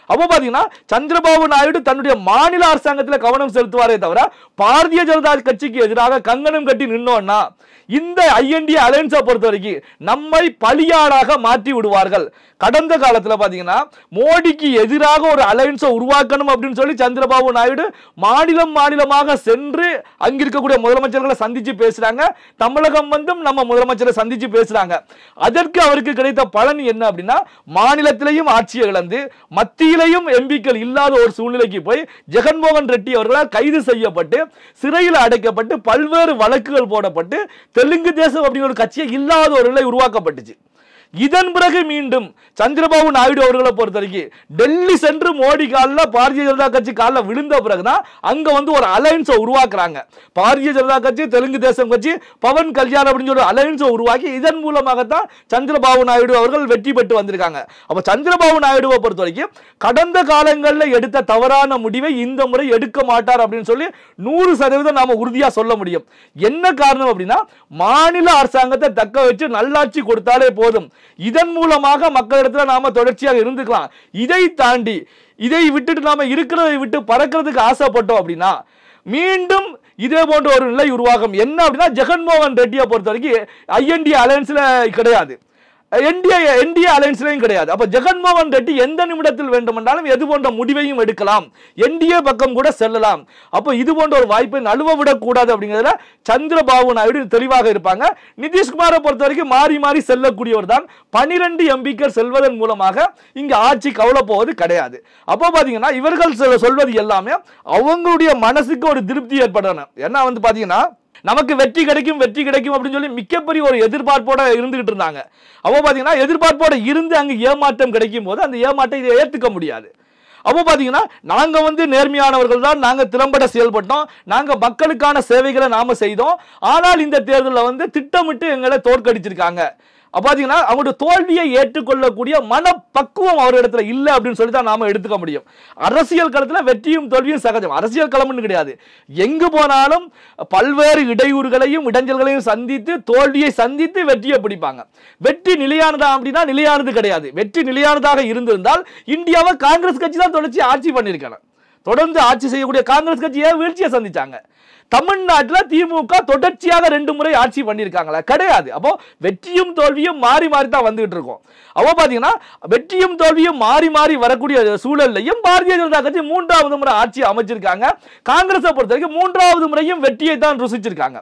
அப்போ பாத்தீங்கன்னா சந்திரபாபு நாயுடு தன்னுடைய மாநில அரசாங்கத்தில் கவனம் செலுத்துவாரே தவிர பாரதிய ஜனதா கட்சிக்கு எதிராக கங்கணம் கட்டி நின்னோம்னா இந்த ஐஎன்டிஏ அலையன்ஸை பொறுத்த வரைக்கும் நம்மை பலியாடாக மாற்றி விடுவார்கள். கடந்த காலத்தில் பார்த்தீங்கன்னா மோடிக்கு எதிராக ஒரு அலையன்ஸை உருவாக்கணும் அப்படின்னு சொல்லி சந்திரபாபு நாயுடு மாநிலமாக சென்று அங்க இருக்கக்கூடிய முதலமைச்சர்களை சந்திச்சு பேசுறாங்க. தமிழகம் வந்தும் நம்ம முதலமைச்சரை சந்திச்சு பேசுறாங்க. அதற்கு அவருக்கு கிடைத்த பலன் என்ன அப்படின்னா மாநிலத்திலையும் ஆட்சியை இழந்து மத்தியிலையும் எம்பிக்கள் இல்லாத ஒரு சூழ்நிலைக்கு போய் ஜெகன்மோகன் ரெட்டி அவர்களால் கைது செய்யப்பட்டு சிறையில் அடைக்கப்பட்டு பல்வேறு வழக்குகள் போடப்பட்டு தெலுங்கு தேசம் அப்படிங்கிற ஒரு கட்சியை இல்லாத ஒரு நிலை உருவாக்கப்பட்டுச்சு. இதன் பிறகு மீண்டும் சந்திரபாபு நாயுடு அவர்களை பொறுத்த வரைக்கும் டெல்லி சென்று மோடி காலில் பாரதிய ஜனதா கட்சி காலில் விழுந்த பிறகுதான் அங்க வந்து ஒரு அலையன்ஸை உருவாக்குறாங்க. பாரதிய ஜனதா கட்சி, தெலுங்கு தேசம் கட்சி, பவன் கல்யாண் அப்படின்னு ஒரு அலையன்ஸை உருவாக்கி இதன் மூலமாகத்தான் சந்திரபாபு நாயுடு அவர்கள் வெற்றி பெற்று வந்திருக்காங்க. அப்ப சந்திரபாபு நாயுடுவை பொறுத்த வரைக்கும் கடந்த காலங்களில் எடுத்த தவறான முடிவை இந்த முறை எடுக்க மாட்டார் அப்படின்னு சொல்லி 100% நாம உறுதியா சொல்ல முடியும். என்ன காரணம் அப்படின்னா மாநில அரசாங்கத்தை தக்க வச்சு நல்லாட்சி கொடுத்தாலே போதும். இதன் மூலமாக மக்களிடத்தில் நாம தொடர்ச்சியாக இருந்துக்கலாம். இதை தாண்டி இதை விட்டுட்டு நாம இருக்கிறதை விட்டு பறக்கிறதுக்கு ஆசைப்பட்டோம் அப்படின்னா மீண்டும் இதே போன்ற ஒரு நிலை உருவாகும். என்ன அப்படின்னா ஜெகன்மோகன் ரெட்டியை பொறுத்த வரைக்கும் ஐஎன்டிஏ அலையன்ஸ்ல கிடையாது, என்டிஏ அலையன்ஸ்லையும் கிடையாது. அப்ப ஜெகன்மோகன் ரெட்டி எந்த நிமிடத்தில் வேண்டுமென்றாலும் எது போன்ற முடிவையும் எடுக்கலாம், என்டிஏ பக்கம் கூட செல்லலாம். அப்போ இது போன்ற ஒரு வாய்ப்பை நழுவ விடக்கூடாது அப்படிங்கிறதுல சந்திரபாபு நாயுடு தெளிவாக இருப்பாங்க. நிதிஷ்குமாரை பொறுத்த வரைக்கும் மாறி மாறி செல்லக்கூடியவர் தான். 12 எம்பிக்கள் செல்வதன் மூலமாக இங்க ஆட்சி கவலை போவது கிடையாது. அப்போ பாத்தீங்கன்னா இவர்கள் சொல்வது எல்லாமே அவங்களுடைய மனசுக்கு ஒரு திருப்தி ஏற்படணும். ஏன்னா வந்து பாத்தீங்கன்னா நமக்கு வெற்றி கிடைக்கும் அப்படின்னு சொல்லி மிகப்பெரிய ஒரு எதிர்பார்ப்போட இருந்துகிட்டு இருந்தாங்க. அப்போ பாத்தீங்கன்னா எதிர்பார்ப்போட இருந்து அங்க ஏமாற்றம் கிடைக்கும் போது அந்த ஏமாற்றத்தை ஏற்றுக்க முடியாது. அப்போ பாத்தீங்கன்னா நாங்க வந்து நேர்மையானவர்கள் தான், நாங்க திறம்பட செயல்பட்டோம், நாங்க மக்களுக்கான சேவைகளை நாம செய்தோம், ஆனால் இந்த தேர்தலில் வந்து திட்டமிட்டு எங்களை தோற்கடிச்சிருக்காங்க. பாத்தீங்கன்னா அவங்களுடைய தோல்வியை ஏற்றுக்கொள்ளக்கூடிய மனப்பக்குவம் அவரிடத்துல இல்லை அப்படின்னு சொல்லி தான் நாம எடுத்துக்க முடியும். அரசியல் களத்துல வெற்றியும் தோல்வியும் சகஜம். அரசியல் களம்னு கிடையாது, எங்கு போனாலும் பல்வேறு இடையூறுகளையும் இடைஞ்சல்களையும் சந்தித்து தோல்வியை சந்தித்து வெற்றியை பிடிப்பாங்க. வெற்றி நிலையானதா அப்படின்னா நிலையானது கிடையாது. வெற்றி நிலையானதாக இருந்திருந்தால் இந்தியாவை காங்கிரஸ் கட்சி தான் தொடர்ச்சி ஆட்சி பண்ணியிருக்கணும். தொடர்ந்து ஆட்சி செய்யக்கூடிய காங்கிரஸ் கட்சியை வீழ்ச்சியை சந்திச்சாங்க. தமிழ்நாட்டில் திமுக தொடர்ச்சியாக 2 முறை ஆட்சி பண்ணியிருக்காங்களா? கிடையாது. அப்போ வெற்றியும் தோல்வியும் மாறி மாறி தான் வந்துகிட்டு இருக்கோம். அப்போ பாத்தீங்கன்னா வெற்றியும் தோல்வியும் மாறி மாறி வரக்கூடிய சூழல்லையும் பாரதிய ஜனதா கட்சி 3வது முறை ஆட்சி அமைச்சிருக்காங்க. காங்கிரஸை பொறுத்த வரைக்கும் 3வது முறையும் வெற்றியை தான் ருசிச்சிருக்காங்க.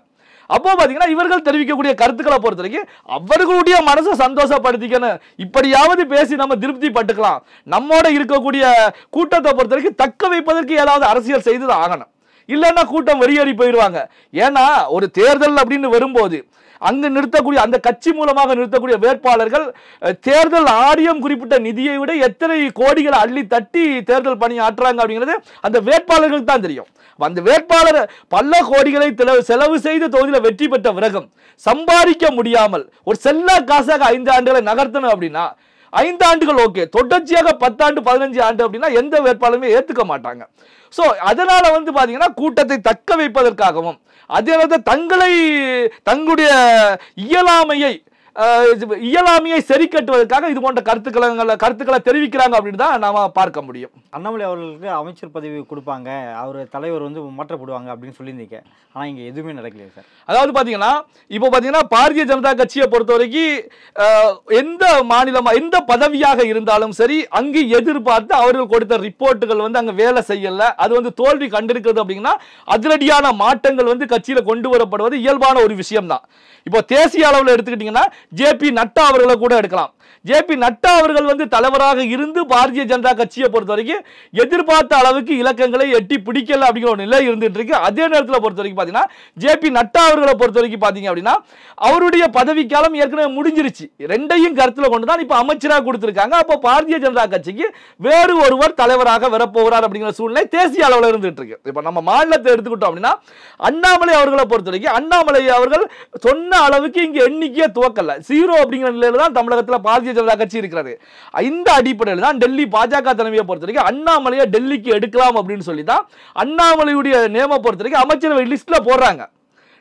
அப்போ பாத்தீங்கன்னா இவர்கள் தெரிவிக்கக்கூடிய கருத்துக்களை பொறுத்த வரைக்கும் அவர்களுடைய மனசை சந்தோஷப்படுத்திக்கணும், இப்படியாவது பேசி நம்ம திருப்தி பட்டுக்கலாம், நம்மோட இருக்கக்கூடிய கூட்டத்தை பொறுத்த வரைக்கும் தக்க வைப்பதற்கு ஏதாவது அரசியல் செய்துதான் ஆகணும். இல்லைன்னா கூட்டம் வெளியேறி போயிடுவாங்க. ஏன்னா ஒரு தேர்தல் அப்படின்னு வரும்போது அங்கு நிறுத்தக்கூடிய அந்த கட்சி மூலமாக நிறுத்தக்கூடிய வேட்பாளர்கள் தேர்தல் ஆணையம் குறிப்பிட்ட நிதியை விட எத்தனை கோடிகளை அள்ளி தட்டி தேர்தல் பணி ஆற்றுறாங்க அப்படிங்கிறது அந்த வேட்பாளர்களுக்கு தான் தெரியும். அந்த வேட்பாளர் பல கோடிகளை செலவு செய்து தொகுதியில் வெற்றி பெற்ற பிறகும் சம்பாதிக்க முடியாமல் ஒரு செல்ல காசாக 5 ஆண்டுகளை நகர்த்தணும் அப்படின்னா 5 ஆண்டுகள் ஓகே, தொடர்ச்சியாக 10 ஆண்டு 15 ஆண்டு அப்படின்னா எந்த வேட்பாளருமே ஏத்துக்க மாட்டாங்க. சோ அதனால வந்து பாத்தீங்கன்னா கூட்டத்தை தக்க வைப்பதற்காகவும் அதே நேரத்தில் தங்களுடைய இயலாமையை சரி கட்டுவதற்காக இது போன்ற கருத்துக்களை தெரிவிக்கிறாங்க அப்படின்னு தான் நாம பார்க்க முடியும். அண்ணாமலை அவர்களுக்கு அமைச்சர் பதவி கொடுப்பாங்க, அவர் தலைவர் வந்து மாற்றப்படுவாங்க அப்படின்னு சொல்லியிருந்தீங்க. ஆனால் இங்கே எதுவுமே நடக்கலையே சார். அதாவது பார்த்தீங்கன்னா இப்போ பார்த்தீங்கன்னா பாரதிய ஜனதா கட்சியை பொறுத்த வரைக்கும் எந்த மாநிலமாக எந்த பதவியாக இருந்தாலும் சரி அங்கு எதிர்பார்த்து அவர்கள் கொடுத்த ரிப்போர்ட்டுகள் வந்து அங்கே வேலை செய்யலை, அது வந்து தோல்வி கண்டிருக்கிறது அப்படின்னா அதிரடியான மாற்றங்கள் வந்து கட்சியில் கொண்டு வரப்படுவது இயல்பான ஒரு விஷயம் தான். இப்போ தேசிய அளவில் எடுத்துக்கிட்டீங்கன்னா ஜே.பி. நட்டா அவர்களை கூட எடுக்கலாம். ஜே.பி. நட்டா அவர்கள் வந்து தலைவராக இருந்து பாரதிய ஜனதா கட்சியை பொறுத்த வரைக்கும் எதிர்பார்த்த அளவுக்கு இலக்கங்களை எட்டி பிடிக்கல அப்படிங்கிற ஒரு நிலை இருந்துட்டு இருக்கு. அதே நேரத்தில் பொறுத்த வரைக்கும் பார்த்தீங்கன்னா ஜே.பி. நட்டா அவர்களை பொறுத்த வரைக்கும் பார்த்தீங்க அப்படின்னா அவருடைய பதவிக்காலம் ஏற்கனவே முடிஞ்சிருச்சு. ரெண்டையும் கருத்தில் கொண்டு தான் இப்போ அமைச்சராக கொடுத்திருக்காங்க. அப்போ பாரதிய ஜனதா கட்சிக்கு வேறு ஒருவர் தலைவராக வரப்போகிறார் அப்படிங்கிற சூழ்நிலை தேசிய அளவில் இருந்துட்டு இருக்கு. இப்போ நம்ம மாநிலத்தை எடுத்துக்கிட்டோம் அப்படின்னா அண்ணாமலை அவர்களை பொறுத்த வரைக்கும் அண்ணாமலை அவர்கள் சொன்ன அளவுக்கு இங்க எண்ணிக்கையே துவக்கல, 0 அப்படிங்கிற நிலையில தான் தமிழகத்தில் பாரதிய ஜனதா கட்சி இருக்கிறது. இந்த அடிப்படையில் தான் டெல்லி பாஜக தலைமையை பொறுத்த வரைக்கும் அண்ணாமலையை டெல்லிக்கு எடுக்கலாம் அப்படின்னு சொல்லி தான் அண்ணாமலையுடைய நேம பொறுத்த வரைக்கும் அமைச்சரவை லிஸ்ட்ல போடுறாங்க.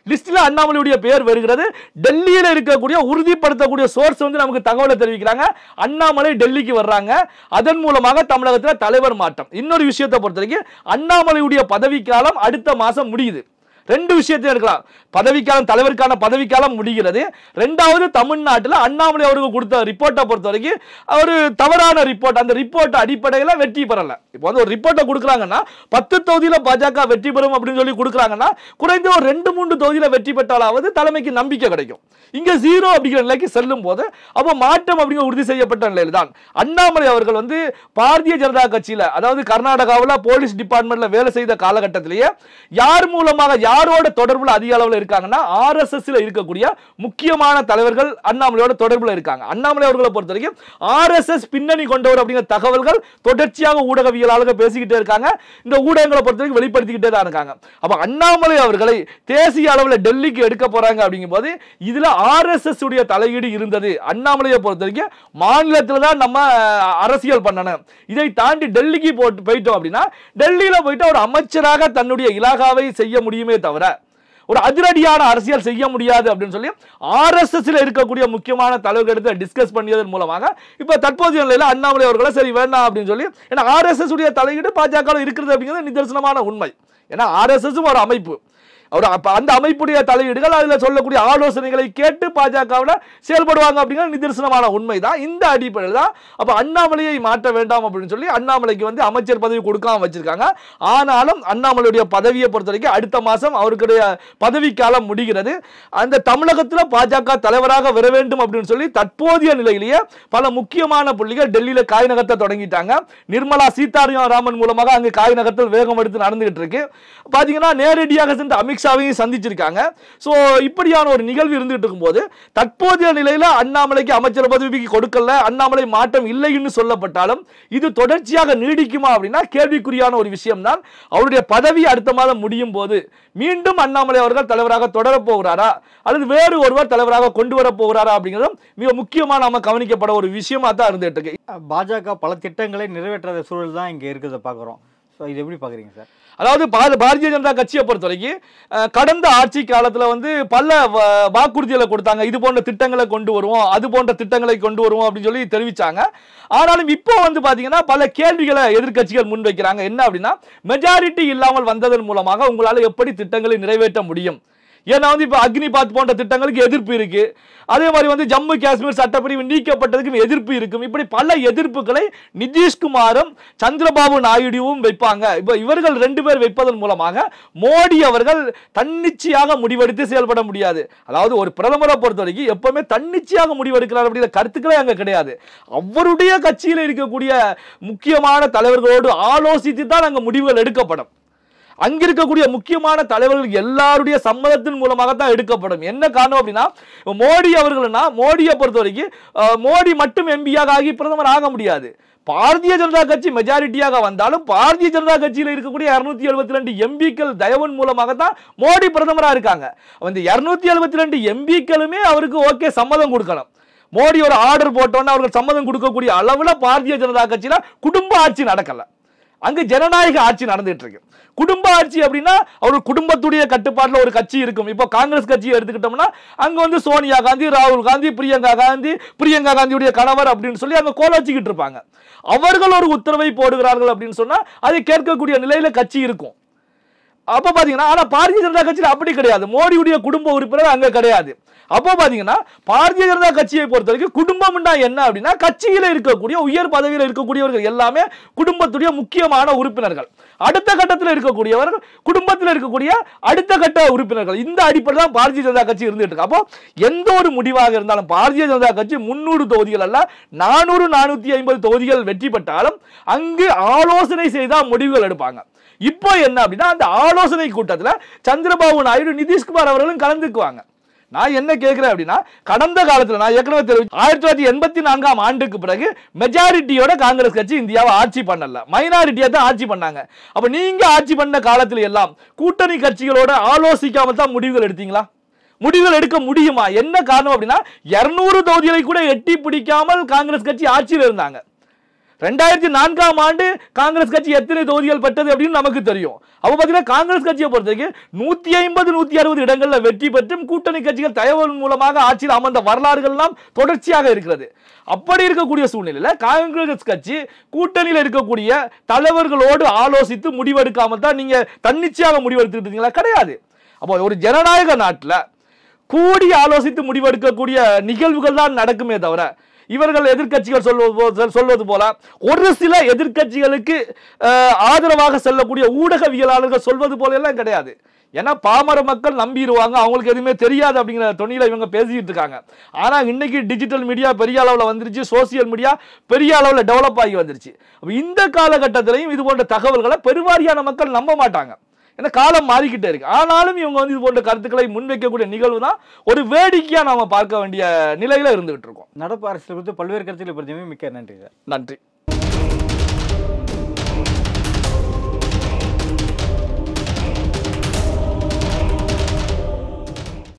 லிஸ்ட்ல அண்ணாமலையுடைய பெயர் வருகிறது. டெல்லியில் இருக்கக்கூடிய உறுதிப்படுத்தக்கூடிய சோர்ஸ் வந்து நமக்கு தகவலை தெரிவிக்கிறாங்க. அண்ணாமலை டெல்லிக்கு வர்றாங்க. அதன் மூலமாக தமிழகத்தில் தலைவர் மாற்றம். இன்னொரு விஷயத்தை பொறுத்த வரைக்கும் அண்ணாமலையுடைய பதவிக்காலம் அடுத்த மாசம் முடியுது. ரெண்டு விஷயத்தையும் இருக்கலாம். பதவிக்காலம் தலைவருக்கான பதவிக்காலம் முடிகிறது. ரெண்டாவது தமிழ்நாட்டில் அண்ணாமலை அவருக்கு கொடுத்த ரிப்போர்ட்டை பொறுத்த வரைக்கும் ஒரு தவறான ரிப்போர்ட். அந்த ரிப்போர்ட் அடிப்படையில் வெற்றி பெறல. இப்போ வந்து ஒரு ரிப்போர்ட்டை கொடுக்குறாங்கன்னா 10 தொகுதியில் பாஜக வெற்றி பெறும் அப்படின்னு சொல்லி கொடுக்குறாங்கன்னா குறைந்த ஒரு 2-3 தொகுதியில் வெற்றி பெற்றாலாவது தலைமைக்கு நம்பிக்கை கிடைக்கும். இங்க 0 அப்படிங்கிற நிலைக்கு செல்லும் போது அப்போ மாற்றம் அப்படிங்கிற உறுதி செய்யப்பட்ட நிலையில் தான் அண்ணாமலை அவர்கள் வந்து பாரதிய ஜனதா கட்சியில் அதாவது கர்நாடகாவில் போலீஸ் டிபார்ட்மெண்ட்ல வேலை செய்த காலகட்டத்திலேயே யார் மூலமாக யாரோட தொடர்புல அதிக அளவில் இருக்காங்கன்னா RSSல இருக்கக்கூடிய முக்கியமான தலைவர்கள் அண்ணாமலையோட தொடர்புல இருக்காங்க. அண்ணாமலை அவர்களை பொறுத்த வரைக்கும் RSS பின்னணி கொண்டவர் அப்படிங்கிற தகவல்கள் தொடர்ச்சியாக ஊடகவியலாளர்கள் பேசிக்கிட்டே இருக்காங்க. இந்த ஊடகங்களை பொறுத்த வரைக்கும் வெளிப்படுத்திக்கிட்டே தான் இருக்காங்க. அப்ப அண்ணாமலை அவர்களை தேசிய அளவில் டெல்லிக்கு எடுக்க போறாங்க அப்படிங்கும் போது இதுல RSS உடைய தலையீடு இருந்தது. அண்ணாமலையை பொறுத்த வரைக்கும் மாநிலத்தில் தான் நம்ம அரசியல் பண்ணணும். இதை தாண்டி டெல்லிக்கு போயிட்டோம் அப்படின்னா டெல்லியில போயிட்டு ஒரு அமைச்சராக தன்னுடைய இலாகாவை செய்ய முடியுமே தவிர ஒரு அதிரடியான அரசியல் செய்ய முடியாது அப்படின்னு சொல்லி RSSல இருக்கக்கூடிய முக்கியமான தலைவர்கள் எடுத்து டிஸ்கஸ் பண்ணியதன் மூலமாக இப்ப தற்போதைய நிலையில அண்ணாமலை அவர்களை சரி வேண்டாம் அப்படின்னு சொல்லி, ஏன்னா RSS உடைய தலையீடு பாஜக இருக்கிறது அப்படிங்கிறது நிதர்சனமான உண்மை. ஏன்னா RSS ஒரு அமைப்பு, அந்த அமைப்புடைய தலையீடுகள் அதில் சொல்லக்கூடிய ஆலோசனைகளை கேட்டு பாஜகவில் செயல்படுவாங்க அப்படிங்கிற நிதர்சனமான உண்மைதான். இந்த அடிப்படையில் தான் அப்போ அண்ணாமலையை மாற்ற வேண்டாம் அப்படின்னு சொல்லி அண்ணாமலைக்கு வந்து அமைச்சர் பதவி கொடுக்காம வச்சிருக்காங்க. ஆனாலும் அண்ணாமலையுடைய பதவியை பொறுத்த வரைக்கும் அடுத்த மாதம் அவருடைய பதவிக்காலம் முடிகிறது. அந்த தமிழகத்தில் பாஜக தலைவராக வர வேண்டும் அப்படின்னு சொல்லி தற்போதைய நிலையிலேயே பல முக்கியமான புள்ளிகள் டெல்லியில் காய் நகர்த்த தொடங்கிட்டாங்க. நிர்மலா சீதாராமன் மூலமாக அங்கு காய் நகர்த்தல் வேகம் எடுத்து நடந்துகிட்டு இருக்கு. பார்த்தீங்கன்னா நேரடியாக சென்று அமித்ஷாவையும் சந்திச்சிருக்காங்க. சோ இப்படியான ஒரு நிகழ்வு இருந்துட்டு இருக்கும்போது தற்போதைய நிலையில அண்ணாமலைக்கு அமைச்சர் பதவிக்கு கொடுக்கல, அண்ணாமலை மாற்றம் இல்லைன்னு சொல்லப்பட்டாலும் இது தொடர்ச்சியாக நீடிக்குமா அப்படின்னா கேள்விக்குறியான ஒரு விஷயம் தான். அவருடைய பதவி அடுத்த மாதம் முடியும் போது மீண்டும் அண்ணாமலை அவர்கள் தலைவராக தொடரப் போகிறாரா அல்லது வேறு ஒருவர் தலைவராக கொண்டு வர போகிறாரா அப்படிங்கிறதும் மிக முக்கியமா நாம கவனிக்கப்பட ஒரு விஷயமா தான் இருந்துட்டு இருக்கு. பாஜக பல திட்டங்களை நிறைவேற்றாத சூழல் தான் இங்க இருக்கிறத பாக்குறோம். இது எப்படி பாக்குறீங்க சார்? அதாவது பாரதிய ஜனதா கட்சியை பொறுத்த வரைக்கும் கடந்த ஆட்சி காலத்தில் வந்து பல வாக்குறுதிகளை கொடுத்தாங்க. இது போன்ற திட்டங்களை கொண்டு வருவோம், அது போன்ற திட்டங்களை கொண்டு வருவோம் அப்படின்னு சொல்லி தெரிவிச்சாங்க. ஆனாலும் இப்போ வந்து பாத்தீங்கன்னா பல கேள்விகளை எதிர்க்கட்சிகள் முன்வைக்கிறாங்க. என்ன அப்படின்னா மெஜாரிட்டி இல்லாமல் வந்ததன் மூலமாக உங்களால் எப்படி திட்டங்களை நிறைவேற்ற முடியும்? ஏன்னா வந்து இப்போ அக்னிபாத் போன்ற திட்டங்களுக்கு எதிர்ப்பு இருக்கு. அதே மாதிரி வந்து ஜம்மு காஷ்மீர் சட்டப்பிரிவு நீக்கப்பட்டதுக்கு எதிர்ப்பு இருக்கும். இப்படி பல எதிர்ப்புகளை நிதிஷ்குமாரும் சந்திரபாபு நாயுடுவும் வைப்பாங்க. இப்போ இவர்கள் 2 பேர் வைப்பதன் மூலமாக மோடி அவர்கள் தன்னிச்சையாக முடிவெடுத்து செயல்பட முடியாது. அதாவது ஒரு பிரதமரை பொறுத்த வரைக்கும் எப்பவுமே தன்னிச்சையாக முடிவெடுக்கிறார் அப்படிங்கிற கருத்துக்களே அங்க கிடையாது. அவருடைய கட்சியில் இருக்கக்கூடிய முக்கியமான தலைவர்களோடு ஆலோசித்து தான் அங்க முடிவுகள் எடுக்கப்படும். அங்க இருக்கக்கூடிய முக்கியமான தலைவர்கள் எல்லாருடைய சம்மதத்தின் மூலமாக தான் எடுக்கப்படும். என்ன காரணம் அப்படின்னா மோடி அவர்கள்னா மோடியை பொறுத்த வரைக்கும் மோடி மட்டும் எம்பியாக ஆகி பிரதமர் ஆக முடியாது. பாரதிய ஜனதா கட்சி மெஜாரிட்டியாக வந்தாலும் பாரதிய ஜனதா கட்சியில் இருக்கக்கூடிய 272 எம்பிக்கள் தயவன் மூலமாக தான் மோடி பிரதமராக இருக்காங்க. அந்த 272 எம்பிக்களுமே அவருக்கு ஓகே சம்மதம் கொடுக்கணும். மோடி ஒரு ஆர்டர் போட்டோன்னு அவர்கள் சம்மதம் கொடுக்கக்கூடிய அளவுல பாரதிய ஜனதா கட்சியில குடும்ப ஆட்சி நடக்கல. அங்க ஜனநாயக ஆட்சி நடந்துட்டு இருக்கு. குடும்ப ஆட்சி அப்படின்னா அவர் குடும்பத்துடைய கட்டுப்பாட்டுல ஒரு கட்சி இருக்கும். இப்போ காங்கிரஸ் கட்சியை எடுத்துக்கிட்டோம்னா அங்க வந்து சோனியா காந்தி, ராகுல் காந்தி, பிரியங்கா காந்தியுடைய கணவர் அப்படின்னு சொல்லி அங்க கோல வச்சுக்கிட்டு இருப்பாங்க. அவர்கள் ஒரு உத்தரவை போடுகிறார்கள் அப்படின்னு சொன்னா அதை கேட்கக்கூடிய நிலையில கட்சி இருக்கும். அப்ப பாத்தீங்கன்னா ஆனா பாரதிய ஜனதா கட்சியில அப்படி கிடையாது. மோடியுடைய குடும்ப உறுப்பினர் அங்க கிடையாது. அப்போ பாத்தீங்கன்னா பாரதிய ஜனதா கட்சியை பொறுத்த வரைக்கும் குடும்பம்னா என்ன அப்படின்னா கட்சியில இருக்கக்கூடிய உயர் பதவியில் இருக்கக்கூடியவர்கள் எல்லாமே குடும்பத்துடைய முக்கியமான உறுப்பினர்கள். அடுத்த கட்டத்தில் இருக்கக்கூடியவர்கள் குடும்பத்தில் இருக்கக்கூடிய அடுத்த கட்ட உறுப்பினர்கள். இந்த அடிப்படையில் தான் பாரதிய ஜனதா கட்சி இருந்துட்டு இருக்கு. அப்போ எந்த ஒரு முடிவாக இருந்தாலும் பாரதிய ஜனதா கட்சி 300 தொகுதிகள் அல்ல 400 450 தொகுதிகள் வெற்றி பெற்றாலும் அங்கு ஆலோசனை செய்தால் முடிவுகள் எடுப்பாங்க. இப்போ என்ன அப்படின்னா அந்த ஆலோசனை கூட்டத்தில் சந்திரபாபு நாயுடு, நிதிஷ்குமார் அவர்களும் கலந்துக்குவாங்க. நான் என்ன கேட்கிறேன் அப்படின்னா கடந்த காலத்தில் நான் ஏற்கனவே தெரிவித்து 1984ஆம் ஆண்டுக்கு பிறகு மெஜாரிட்டியோட காங்கிரஸ் கட்சி இந்தியாவை ஆட்சி பண்ணல, மைனாரிட்டியா தான் ஆட்சி பண்ணாங்க. அப்ப நீங்க ஆட்சி பண்ண காலத்தில் எல்லாம் கூட்டணி கட்சிகளோட ஆலோசிக்காம தான் முடிவுகள் எடுத்தீங்களா? முடிவுகள் எடுக்க முடியுமா? என்ன காரணம் அப்படின்னா 200 தொகுதிகளை கூட எட்டி பிடிக்காமல் காங்கிரஸ் கட்சி ஆட்சியில் இருந்தாங்க. 2004ஆம் ஆண்டு காங்கிரஸ் கட்சி எத்தனை தொகுதிகள் பெற்றது அப்படின்னு நமக்கு தெரியும். அப்ப பாத்தீங்கன்னா காங்கிரஸ் கட்சியை பொறுத்தவரைக்கும் 150 160 இடங்கள்ல வெற்றி பெற்றும் கூட்டணி கட்சிகள் தயவு மூலமாக ஆட்சியில் அமர்ந்த வரலாறுகள் எல்லாம் தொடர்ச்சியாக இருக்கிறது. அப்படி இருக்கக்கூடிய சூழ்நிலையில காங்கிரஸ் கட்சி கூட்டணியில் இருக்கக்கூடிய தலைவர்களோடு ஆலோசித்து முடிவெடுக்காமல் தான் நீங்க தன்னிச்சையாக முடிவெடுத்துட்டு இருக்கீங்களா? கிடையாது. அப்போ ஒரு ஜனநாயக நாட்டில் கூடி ஆலோசித்து முடிவெடுக்கக்கூடிய நிகழ்வுகள் தான் நடக்குமே தவிர இவர்கள் எதிர்க்கட்சிகள் சொல்வது போல ஒரு சில எதிர்க்கட்சிகளுக்கு ஆதரவாக செல்லக்கூடிய ஊடகவியலாளர்கள் சொல்வது போல எல்லாம் கிடையாது. ஏன்னா பாமர மக்கள் நம்பிடுவாங்க, அவங்களுக்கு எதுவுமே தெரியாது அப்படிங்கிற தொனியில இவங்க பேசிட்டு இருக்காங்க. ஆனா இன்னைக்கு டிஜிட்டல் மீடியா பெரிய அளவில் வந்துருச்சு, சோசியல் மீடியா பெரிய அளவில் டெவலப் ஆகி வந்துருச்சு. இந்த காலகட்டத்திலையும் இது போன்ற தகவல்களை பெருவாரியான மக்கள் நம்ப மாட்டாங்க. ஏன்னா காலம் மாறிக்கிட்டே இருக்கு. ஆனாலும் இவங்க வந்து இது போன்ற கருத்துக்களை முன்வைக்கக்கூடிய நிகழ்வு தான் ஒரு வேடிக்கையா நாம பார்க்க வேண்டிய நிலையில இருந்துகிட்டு இருக்கோம். நடப்பு அரசியல் குறித்து பல்வேறு கருத்துக்களை பற்றி மிக்க நன்றி சார். நன்றி.